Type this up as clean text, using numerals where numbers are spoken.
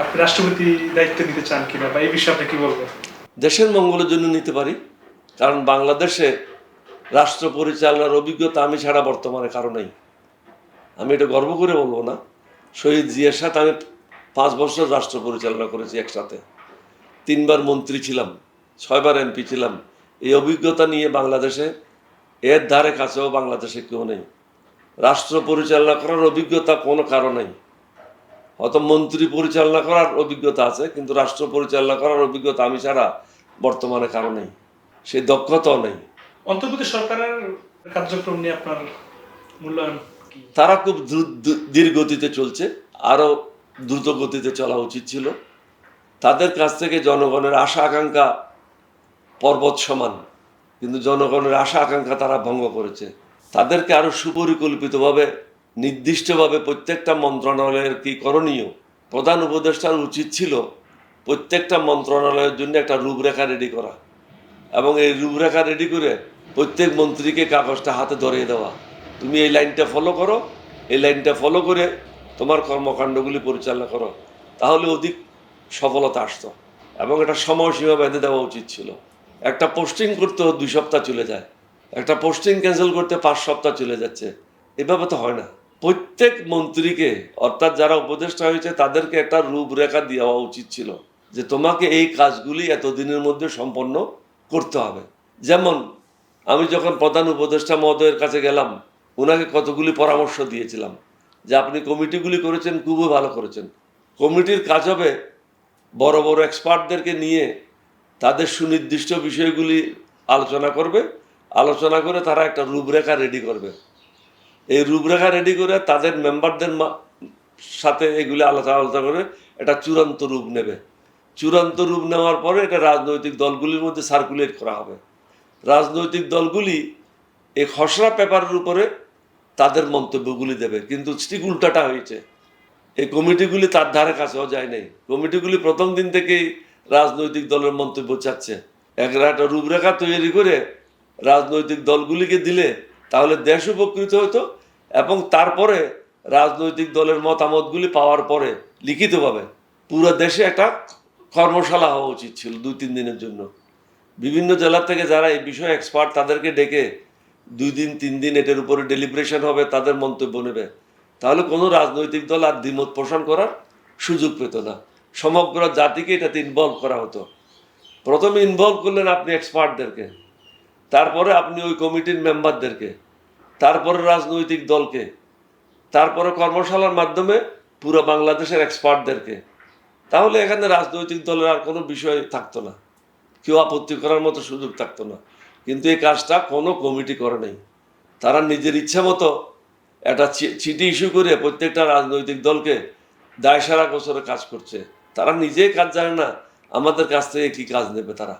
আপনি রাষ্ট্রপতি দায়িত্ব নিতে চান কিনা বা এই বিষয়ে আপনি কি বলবেন? দেশের মঙ্গলের জন্য নিতে পারি, কারণ বাংলাদেশে রাষ্ট্র পরিচালনার অভিজ্ঞতা আমি ছাড়া বর্তমানে কারো নেই। আমি এটা গর্ব করে বলবো না, শহীদ জিয়ার সাথে আমি 5 বছর রাষ্ট্র পরিচালনা করেছি একসাথে, 3বার মন্ত্রী ছিলাম, 6বার এমপি ছিলাম। এই অভিজ্ঞতা নিয়ে বাংলাদেশে এর ধারে কাছেও বাংলাদেশে কেউ নেই। রাষ্ট্র পরিচালনা করার অভিজ্ঞতা কোনো কারো নেই। হয়তো মন্ত্রী পরিচালনা করার অভিজ্ঞতা আছে, কিন্তু রাষ্ট্র পরিচালনা করার অভিজ্ঞতা আমি ছাড়া বর্তমানে কারো নেই, সেই দক্ষতাও নেই। অন্তর্বর্তী সরকারের কার্যক্রম নিয়ে আপনার মূল্যায়ন কি? তারা খুব ধীর গতিতে চলছে, আরও দ্রুত গতিতে চলা উচিত ছিল। তাদের কাছ থেকে জনগণের আশা আকাঙ্ক্ষা পর্বত সমান, কিন্তু জনগণের আশা আকাঙ্ক্ষা তারা ভঙ্গ করেছে। তাদেরকে আরও সুপরিকল্পিতভাবে, নির্দিষ্টভাবে প্রত্যেকটা মন্ত্রণালয়ের কি করণীয়, প্রধান উপদেষ্টার উচিত ছিল প্রত্যেকটা মন্ত্রণালয়ের জন্য একটা রূপরেখা রেডি করা, এবং এই রূপরেখা রেডি করে প্রত্যেক মন্ত্রীকে কাগজটা হাতে ধরিয়ে দেওয়া, তুমি এই লাইনটা ফলো করো, এই লাইনটা ফলো করে তোমার কর্মকাণ্ডগুলি পরিচালনা করো, তাহলে অধিক সফলতা আসতো। এবং একটা সময়সীমা বেঁধে দেওয়া উচিত ছিল। একটা পোস্টিং করতেও 2 সপ্তাহ চলে যায়, একটা পোস্টিং ক্যান্সেল করতে 5 সপ্তাহ চলে যাচ্ছে। এভাবে তো হয় না। প্রত্যেক মন্ত্রীকে, অর্থাৎ যারা উপদেষ্টা হয়েছে, তাদেরকে একটা রূপরেখা দেওয়া উচিত ছিল যে তোমাকে এই কাজগুলি এতদিনের মধ্যে সম্পন্ন করতে হবে। যেমন আমি যখন প্রধান উপদেষ্টা মহোদয়ের কাছে গেলাম, ওনাকে কতগুলি পরামর্শ দিয়েছিলাম যে আপনি কমিটিগুলি করেছেন, খুবই ভালো করেছেন। কমিটির কাজ হবে বড় বড় এক্সপার্টদেরকে নিয়ে তাদের সুনির্দিষ্ট বিষয়গুলি আলোচনা করবে, আলোচনা করে তারা একটা রূপরেখা রেডি করবে। এই রূপরেখা রেডি করে তাদের মেম্বারদের সাথে এগুলি আলোচনা করে একটা চূড়ান্ত রূপ নেবে। চূড়ান্ত রূপ নেওয়ার পরে এটা রাজনৈতিক দলগুলির মধ্যে সার্কুলেট করা হবে। রাজনৈতিক দলগুলি এই খসড়া পেপারের উপরে তাদের মন্তব্যগুলি দেবে, কিন্তু ঠিক উল্টাটা হয়েছে। এই কমিটিগুলি তার ধারে কাছেও যায় নাই। কমিটিগুলি প্রথম দিন থেকেই রাজনৈতিক দলের মন্তব্য চাচ্ছে। একটা রূপরেখা তৈরি করে রাজনৈতিক দলগুলিকে দিলে তাহলে দেশ উপকৃত হতো, এবং তারপরে রাজনৈতিক দলের মতামতগুলি পাওয়ার পরে লিখিতভাবে পুরো দেশে একটা কর্মশালা হওয়া উচিত ছিল 2-3 দিনের জন্য। বিভিন্ন জেলা থেকে যারা এই বিষয়ে এক্সপার্ট, তাদেরকে ডেকে 2 দিন 3 দিন এটার উপরে ডেলিব্রেশন হবে, তাদের মন্তব্য নেবে। তাহলে কোনো রাজনৈতিক দল আর দ্বিমত পোষণ করার সুযোগ পেত না। সমগ্র জাতিকে এটাতে ইনভলভ করা হতো। প্রথমে ইনভলভ করলেন আপনি এক্সপার্টদেরকে, তারপরে আপনি ওই কমিটির মেম্বারদেরকে, তারপরে রাজনৈতিক দলকে, তারপরে কর্মশালার মাধ্যমে পুরো বাংলাদেশের এক্সপার্টদেরকে। তাহলে এখানে রাজনৈতিক দলের আর কোনো বিষয় থাকতো না, কেউ আপত্তি করার মতো সুযোগ থাকতো না। কিন্তু এই কাজটা কোনো কমিটি করে নাই। তারা নিজের ইচ্ছা মতো একটা চিঠি ইস্যু করে প্রত্যেকটা রাজনৈতিক দলকে দায়সারা গোছরে কাজ করছে। তারা নিজেই কাজ জানে না, আমাদের কাছ থেকে কি কাজ নেবে তারা।